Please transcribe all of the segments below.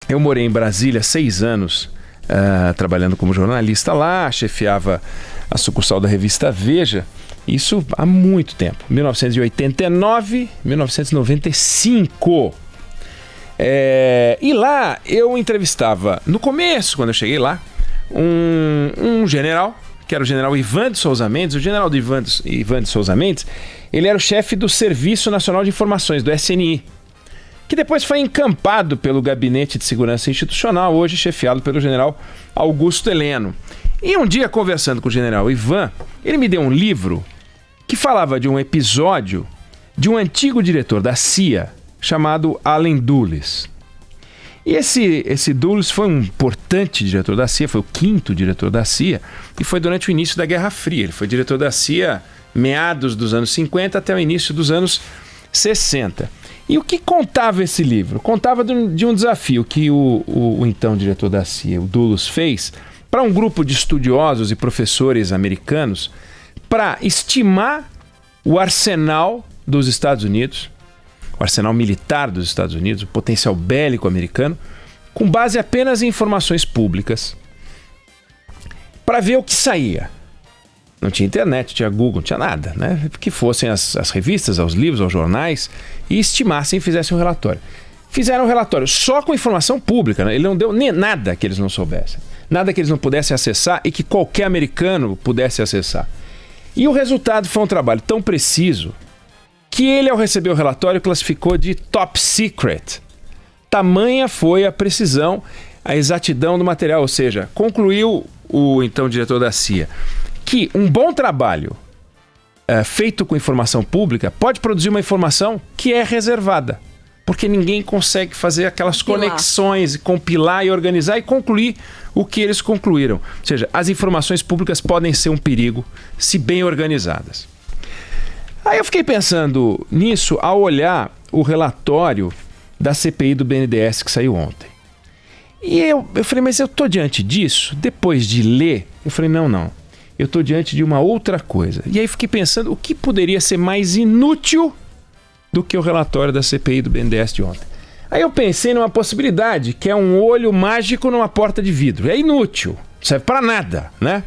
Eu morei em Brasília 6 anos, trabalhando como jornalista lá, chefiava a sucursal da revista Veja, isso há muito tempo, 1989, 1995. E lá eu entrevistava, no começo, quando eu cheguei lá, um general, que era o general Ivan de Souza Mendes. O general Ivan de Souza Mendes, ele era o chefe do Serviço Nacional de Informações, do SNI, que depois foi encampado pelo Gabinete de Segurança Institucional, hoje chefiado pelo general Augusto Heleno. E um dia, conversando com o general Ivan, ele me deu um livro que falava de um episódio de um antigo diretor da CIA, chamado Allen Dulles. E esse Dulles foi um importante diretor da CIA, foi o 5º diretor da CIA, e foi durante o início da Guerra Fria. Ele foi diretor da CIA meados dos anos 50 até o início dos anos 60. E o que contava esse livro? Contava de um desafio que o então diretor da CIA, o Dulles, fez para um grupo de estudiosos e professores americanos para estimar o arsenal dos Estados Unidos, o arsenal militar dos Estados Unidos, o potencial bélico americano, com base apenas em informações públicas, para ver o que saía. Não tinha internet, não tinha Google, não tinha nada, né? Que fossem as revistas, os livros, os jornais, e estimassem e fizessem um relatório. Fizeram um relatório só com informação pública, né? Ele não deu nem nada que eles não soubessem, nada que eles não pudessem acessar e que qualquer americano pudesse acessar. E o resultado foi um trabalho tão preciso que ele, ao receber o relatório, classificou de top secret. Tamanha foi a precisão, a exatidão do material, ou seja, concluiu o então diretor da CIA que um bom trabalho feito com informação pública pode produzir uma informação que é reservada, porque ninguém consegue fazer aquelas conexões, compilar e organizar e concluir o que eles concluíram. Ou seja, as informações públicas podem ser um perigo se bem organizadas. Aí eu fiquei pensando nisso ao olhar o relatório da CPI do BNDES que saiu ontem. E eu falei, mas eu estou diante disso? Depois de ler, eu falei, não. Eu estou diante de uma outra coisa. E aí fiquei pensando, o que poderia ser mais inútil do que o relatório da CPI do BNDES de ontem? Aí eu pensei numa possibilidade, que é um olho mágico numa porta de vidro. É inútil, não serve para nada, né?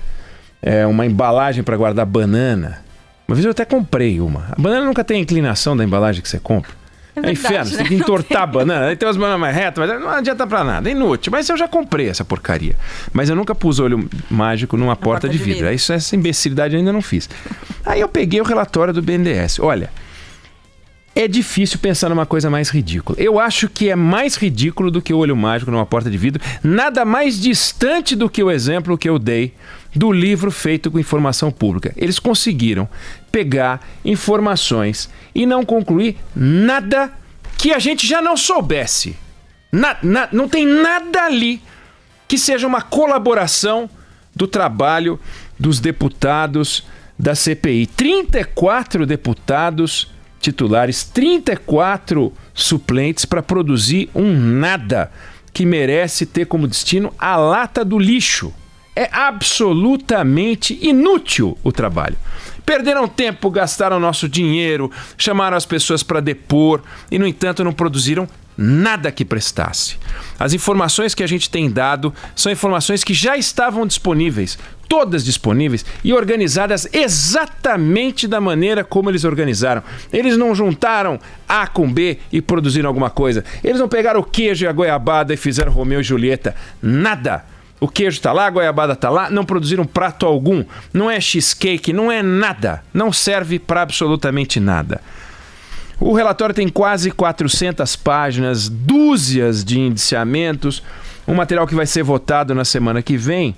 É uma embalagem para guardar banana. Uma vez eu até comprei uma. A banana nunca tem a inclinação da embalagem que você compra. É inferno, você tem que entortar a banana. Aí tem umas bananas mais retas, mas não adianta pra nada, é inútil. Mas eu já comprei essa porcaria. Mas eu nunca pus olho mágico numa porta de vidro. Essa imbecilidade eu ainda não fiz. Aí eu peguei o relatório do BNDES. Olha, é difícil pensar numa coisa mais ridícula. Eu acho que é mais ridículo do que o olho mágico numa porta de vidro. Nada mais distante do que o exemplo que eu dei do livro feito com informação pública. Eles conseguiram pegar informações e não concluir nada que a gente já não soubesse. Não tem nada ali que seja uma colaboração do trabalho dos deputados da CPI. 34 deputados titulares, 34 suplentes para produzir um nada que merece ter como destino a lata do lixo. É absolutamente inútil o trabalho. Perderam tempo, gastaram nosso dinheiro, chamaram as pessoas para depor e, no entanto, não produziram nada que prestasse. As informações que a gente tem dado são informações que já estavam disponíveis, todas disponíveis e organizadas exatamente da maneira como eles organizaram. Eles não juntaram A com B e produziram alguma coisa. Eles não pegaram o queijo e a goiabada e fizeram Romeu e Julieta. Nada. O queijo está lá, a goiabada está lá, não produziram prato algum, não é cheesecake, não é nada, não serve para absolutamente nada. O relatório tem quase 400 páginas, dúzias de indiciamentos, um material que vai ser votado na semana que vem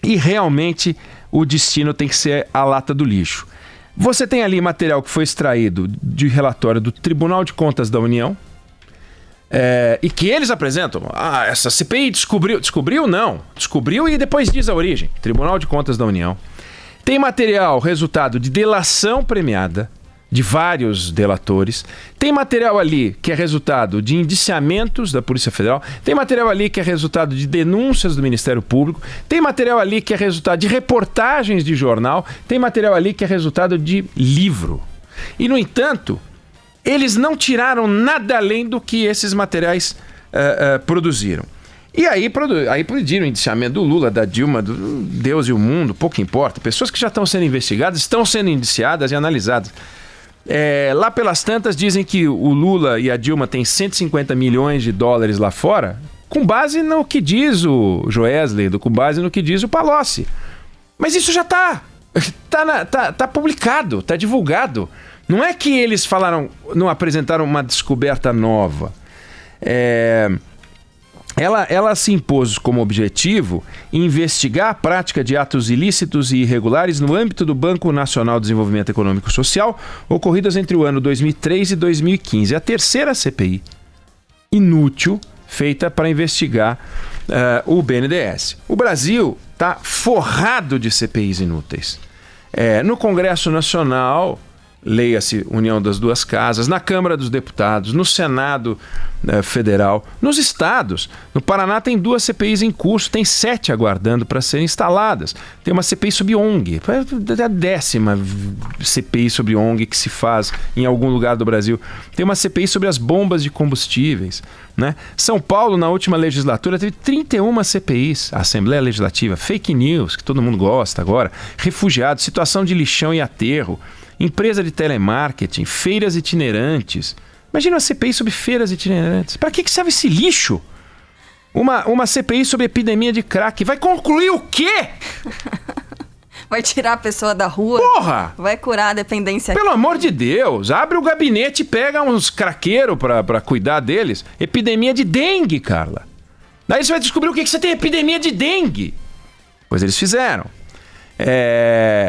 e realmente o destino tem que ser a lata do lixo. Você tem ali material que foi extraído de relatório do Tribunal de Contas da União, e que eles apresentam. Essa CPI descobriu? Não. Descobriu e depois diz a origem. Tribunal de Contas da União. Tem material resultado de delação premiada de vários delatores. Tem material ali que é resultado de indiciamentos da Polícia Federal. Tem material ali que é resultado de denúncias do Ministério Público. Tem material ali que é resultado de reportagens de jornal. Tem material ali que é resultado de livro. E, no entanto, eles não tiraram nada além do que esses materiais produziram. E aí pediram o indiciamento do Lula, da Dilma, do Deus e o mundo, pouco importa. Pessoas que já estão sendo investigadas, estão sendo indiciadas e analisadas. Lá pelas tantas dizem que o Lula e a Dilma têm 150 milhões de dólares lá fora, com base no que diz o Joesley, com base no que diz o Palocci. Mas isso já tá publicado, tá divulgado. Não é que eles não apresentaram uma descoberta nova. Ela se impôs como objetivo investigar a prática de atos ilícitos e irregulares no âmbito do Banco Nacional de Desenvolvimento Econômico e Social, ocorridas entre o ano 2003 e 2015. A terceira CPI inútil feita para investigar o BNDES. O Brasil está forrado de CPIs inúteis. No Congresso Nacional, leia-se União das Duas Casas, na Câmara dos Deputados, no Senado Federal, nos estados. No Paraná tem 2 CPIs em curso, tem 7 aguardando para serem instaladas. Tem uma CPI sobre ONG, é a 10ª CPI sobre ONG que se faz em algum lugar do Brasil. Tem uma CPI sobre as bombas de combustíveis, né? São Paulo, na última legislatura, teve 31 CPIs, a Assembleia Legislativa, fake news, que todo mundo gosta agora, refugiados, situação de lixão e aterro, empresa de telemarketing, feiras itinerantes. Imagina uma CPI sobre feiras itinerantes. Para que serve esse lixo? Uma CPI sobre epidemia de crack. Vai concluir o quê? Vai tirar a pessoa da rua? Porra! Vai curar a dependência? Pelo amor de Deus, abre o gabinete e pega uns craqueiros pra cuidar deles. Epidemia de dengue, Carla. Daí você vai descobrir o que você tem epidemia de dengue. Pois eles fizeram.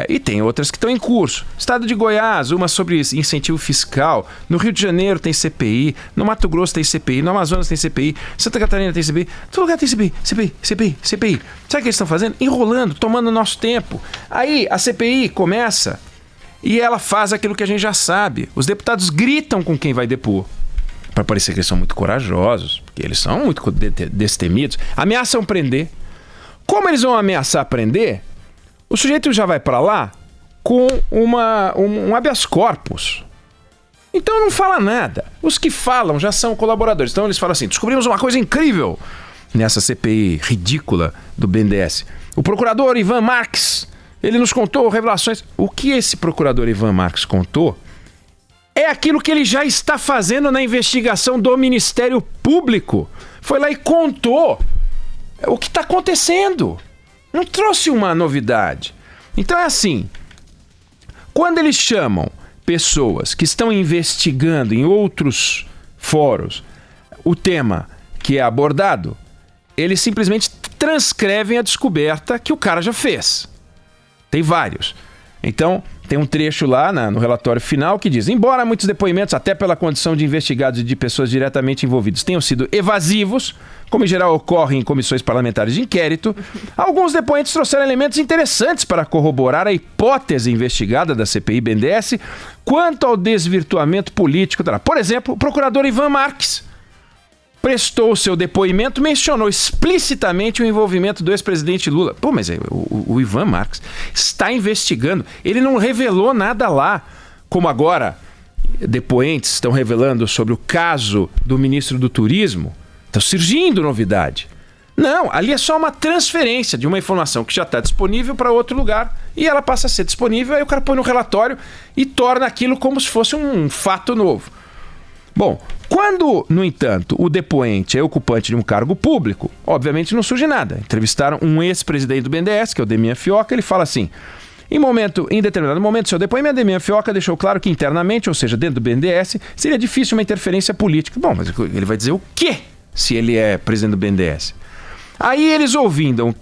E tem outras que estão em curso. Estado de Goiás, uma sobre incentivo fiscal. No Rio de Janeiro tem CPI. No Mato Grosso tem CPI. No Amazonas tem CPI. Santa Catarina tem CPI. Todo lugar tem CPI. CPI. Sabe o que eles estão fazendo? Enrolando, tomando nosso tempo. Aí a CPI começa e ela faz aquilo que a gente já sabe. Os deputados gritam com quem vai depor, para parecer que eles são muito corajosos, porque eles são muito destemidos. Ameaçam prender. Como eles vão ameaçar prender? O sujeito já vai para lá com um habeas corpus. Então não fala nada. Os que falam já são colaboradores. Então eles falam assim: descobrimos uma coisa incrível nessa CPI ridícula do BNDES. O procurador Ivan Marques, ele nos contou revelações. O que esse procurador Ivan Marques contou é aquilo que ele já está fazendo na investigação do Ministério Público. Foi lá e contou o que está acontecendo. Não trouxe uma novidade. Então é assim, quando eles chamam pessoas que estão investigando em outros fóruns o tema que é abordado, eles simplesmente transcrevem a descoberta que o cara já fez. Tem vários. Então, tem um trecho lá no relatório final que diz: embora muitos depoimentos, até pela condição de investigados e de pessoas diretamente envolvidas, tenham sido evasivos, como em geral ocorre em comissões parlamentares de inquérito, alguns depoentes trouxeram elementos interessantes para corroborar a hipótese investigada da CPI BNDES quanto ao desvirtuamento político. Por exemplo, o procurador Ivan Marques prestou seu depoimento, mencionou explicitamente o envolvimento do ex-presidente Lula. Pô, mas o Ivan Marques está investigando. Ele não revelou nada lá, como agora depoentes estão revelando sobre o caso do ministro do Turismo. Está surgindo novidade. Não, ali é só uma transferência de uma informação que já está disponível para outro lugar e ela passa a ser disponível, aí o cara põe no relatório e torna aquilo como se fosse um fato novo. Bom, quando, no entanto, o depoente é ocupante de um cargo público, obviamente não surge nada. Entrevistaram um ex-presidente do BNDES, que é o Demian Fioca, ele fala assim: em determinado momento, seu depoimento, Demian Fioca deixou claro que internamente, ou seja, dentro do BNDES, seria difícil uma interferência política. Bom, mas ele vai dizer o quê se ele é presidente do BNDES? Aí eles, ouvindo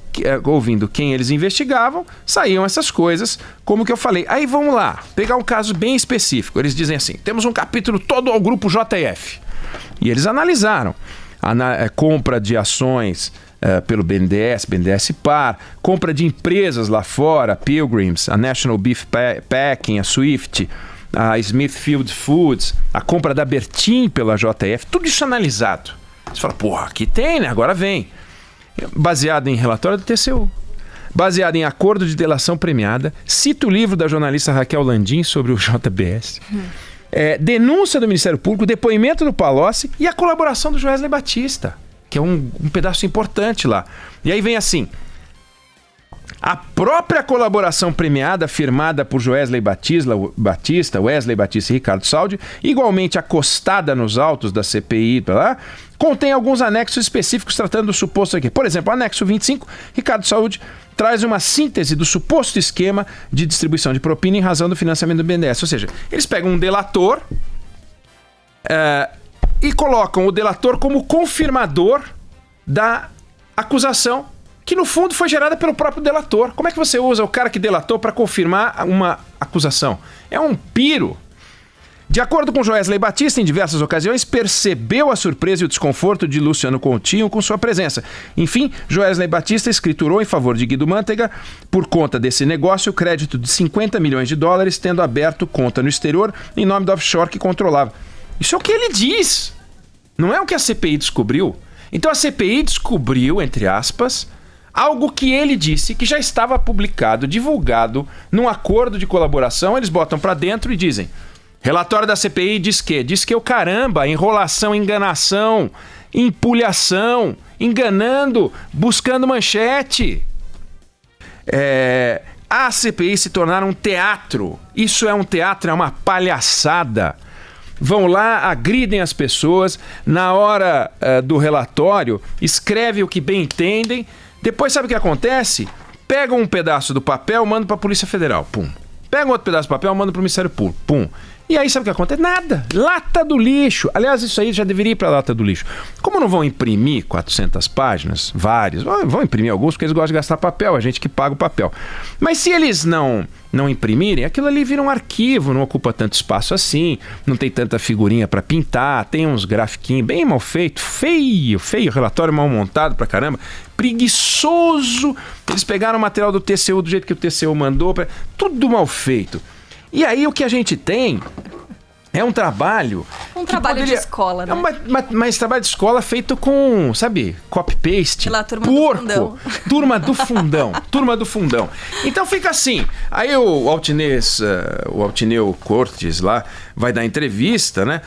quem eles investigavam, saíam essas coisas, como que eu falei. Aí vamos lá, pegar um caso bem específico. Eles dizem assim: temos um capítulo todo ao grupo JF. E eles analisaram a compra de ações pelo BNDES, BNDES Par, compra de empresas lá fora, Pilgrims, a National Beef Packing, a Swift, a Smithfield Foods, a compra da Bertin pela JF, tudo isso analisado. Você fala: porra, aqui tem, né? Agora vem. Baseado em relatório do TCU, baseado em acordo de delação premiada, cita o livro da jornalista Raquel Landim sobre o JBS. denúncia do Ministério Público, depoimento do Palocci e a colaboração do Joesley Batista, que é um pedaço importante lá. E aí vem assim: a própria colaboração premiada firmada por Joesley Batista, Wesley Batista e Ricardo Saldi, igualmente acostada nos autos da CPI, contém alguns anexos específicos tratando do suposto aqui. Por exemplo, anexo 25, Ricardo Saldi traz uma síntese do suposto esquema de distribuição de propina em razão do financiamento do BNDES. Ou seja, eles pegam um delator e colocam o delator como confirmador da acusação, que no fundo foi gerada pelo próprio delator. Como é que você usa o cara que delatou para confirmar uma acusação? É um piro. De acordo com Joesley Batista, em diversas ocasiões, percebeu a surpresa e o desconforto de Luciano Coutinho com sua presença. Enfim, Joesley Batista escriturou em favor de Guido Mantega, por conta desse negócio, o crédito de 50 milhões de dólares, tendo aberto conta no exterior em nome do offshore que controlava. Isso é o que ele diz. Não é o que a CPI descobriu. Então a CPI descobriu, entre aspas, algo que ele disse que já estava publicado, divulgado, num acordo de colaboração. Eles botam para dentro e dizem: relatório da CPI diz que o caramba, enrolação, enganação, empulhação, enganando, buscando manchete. A CPI se tornar um teatro. Isso é um teatro, é uma palhaçada. Vão lá, agridem as pessoas, na hora do relatório, escreve o que bem entendem. Depois sabe o que acontece? Pegam um pedaço do papel, mandam para a Polícia Federal. Pum. Pegam outro pedaço do papel, mandam para o Ministério Público. Pum. E aí sabe o que acontece? Nada. Lata do lixo. Aliás, isso aí já deveria ir para a lata do lixo. Como não vão imprimir 400 páginas, vários, vão imprimir alguns porque eles gostam de gastar papel, a gente que paga o papel. Mas se eles não imprimirem, aquilo ali vira um arquivo, não ocupa tanto espaço assim, não tem tanta figurinha para pintar, tem uns grafiquinhos bem mal feitos, feio, relatório mal montado pra caramba, preguiçoso. Eles pegaram o material do TCU do jeito que o TCU mandou, tudo mal feito. E aí o que a gente tem é um trabalho... de escola, né? Mas trabalho de escola feito com, sabe, copy-paste. Pela turma do fundão. Turma do fundão. Então fica assim. Aí o Altineu Cortes lá vai dar entrevista, né?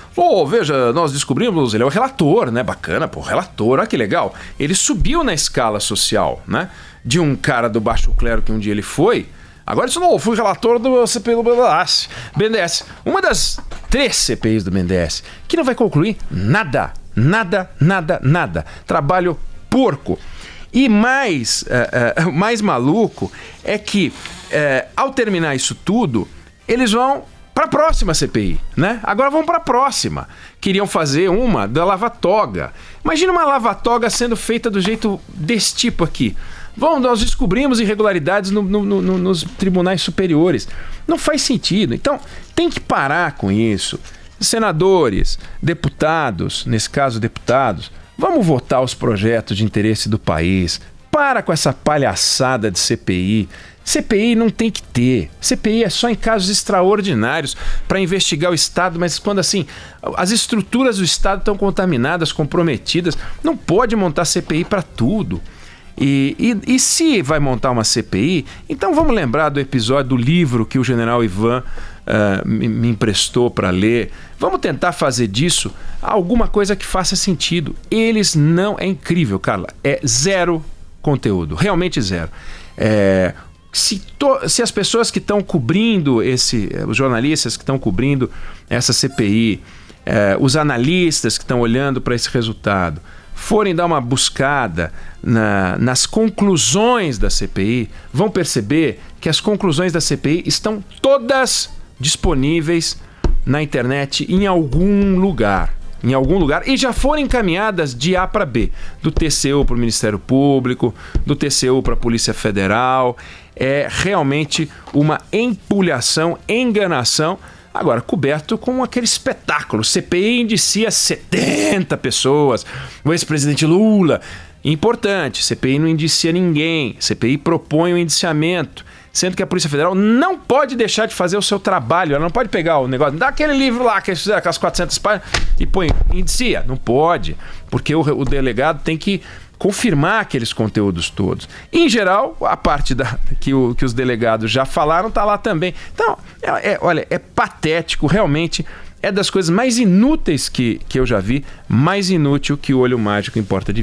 Veja, nós descobrimos, ele é o relator, né? Bacana, relator, olha que legal. Ele subiu na escala social, né? De um cara do baixo clero que um dia ele foi. Agora isso não, fui relator do CPI do BNDES. Uma das 3 CPIs do BNDES, que não vai concluir nada. Trabalho porco. E mais maluco é que, ao terminar isso tudo, eles vão para a próxima CPI, né? Agora vão para a próxima. Queriam fazer uma da lava-toga. Imagina uma lava-toga sendo feita do jeito desse tipo aqui. Nós descobrimos irregularidades nos tribunais superiores. Não faz sentido. Então, tem que parar com isso. Senadores, deputados, nesse caso deputados, vamos votar os projetos de interesse do país. Para com essa palhaçada de CPI. CPI não tem que ter. CPI é só em casos extraordinários para investigar o Estado, mas quando assim as estruturas do Estado estão contaminadas, comprometidas, não pode montar CPI para tudo. E se vai montar uma CPI, então vamos lembrar do episódio do livro que o general Ivan me emprestou para ler. Vamos tentar fazer disso alguma coisa que faça sentido. Eles não... É incrível, Carla. É zero conteúdo. Realmente zero. Se as pessoas que estão cobrindo os jornalistas que estão cobrindo essa CPI, os analistas que estão olhando para esse resultado, forem dar uma buscada nas conclusões da CPI, vão perceber que as conclusões da CPI estão todas disponíveis na internet em algum lugar. E já foram encaminhadas de A para B, do TCU para o Ministério Público, do TCU para a Polícia Federal. É realmente uma empulhação, enganação. Agora, coberto com aquele espetáculo. CPI indicia 70 pessoas. O ex-presidente Lula. Importante, CPI não indicia ninguém. CPI propõe o indiciamento. Sendo que a Polícia Federal não pode deixar de fazer o seu trabalho. Ela não pode pegar o negócio, dá aquele livro lá que eles fizeram, aquelas 400 páginas, e põe, indicia. Não pode, porque o delegado tem que confirmar aqueles conteúdos todos. Em geral, a parte que os delegados já falaram está lá também. Então, olha, é patético, realmente é das coisas mais inúteis que eu já vi, mais inútil que o olho mágico em Porta de